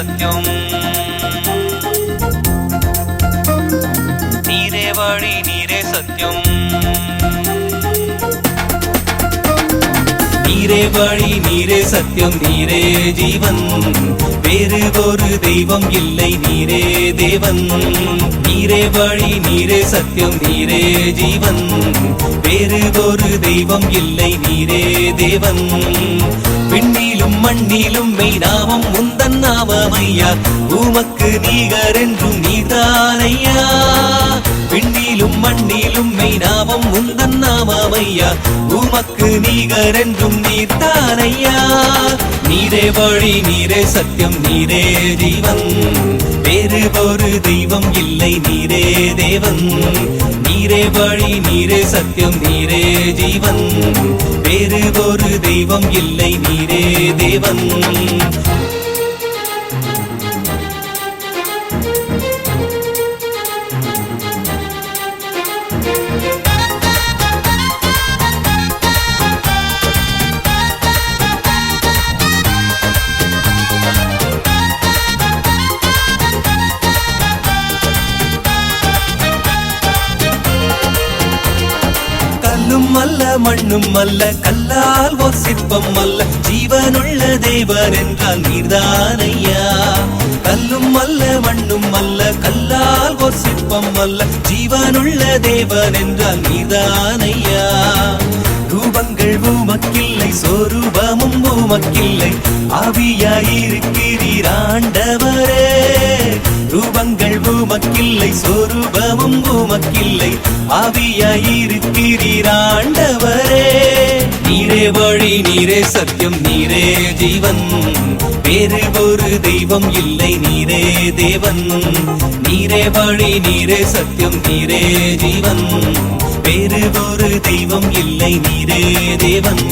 சத்தியம் நீரே வழி நீரே சத்தியம் நீரே வழி நீரே சத்தியம் நீரே ஜீவன் வேறு ஒரு தெய்வம் இல்லை நீரே தேவன் நீரே வழி நீரே சத்தியம் நீரே ஜீவன் வேறு ஒரு தெய்வம் இல்லை நீரே தேவன் விண்ணிலும் மண்ணிலும் மெய்நாமம் உந்தன் நாமமையா உமக்கு நீகர் என்றும் நீதானையா விண்ணிலும் மண்ணிலும் மெய்நாமம் உந்தன் நாமமையா உமக்கு நீகர் என்றும் நீதானையா நீரே வழி நீரே சத்தியம் நீரே ஜீவன் வேறு ஒரு தெய்வம் இல்லை நீரே தேவன் நீரே வழி நீரே சத்தியம் நீரே ஜீவன் வேறு ஒரு தெய்வம் இல்லை நீரே தேவன் அல்ல மண்ணும் அல்ல கல்லால் ஓர் சிற்பம் அல்ல ஜீவனுள்ள தேவன் என்றால் நீர்தானையா கல்லும் அல்ல மண்ணும் அல்ல கல்லால் ஓர் சிற்பம் அல்ல ஜீவனுள்ள தேவன் என்றால் நீர்தானையா ரூபங்கள் உமக்கில்லை சொரூபமும் உமக்கில்லை ஆவியாயிருக்கிறீர் ஆண்டவரே ரூபங்கள் உமக்கில்லை சொரூபமும் உமக்கில்லை ஆவியாயிருக்கிறீர் ஆண்டவரே நீரே வழி நீரே சத்தியம் நீரே ஜீவன் வேறு ஒரு தெய்வம் இல்லை நீரே தேவன் நீரே வழி நீரே சத்தியம் நீரே ஜீவன் வேறு ஒரு தெய்வம் இல்லை நீரே தேவன்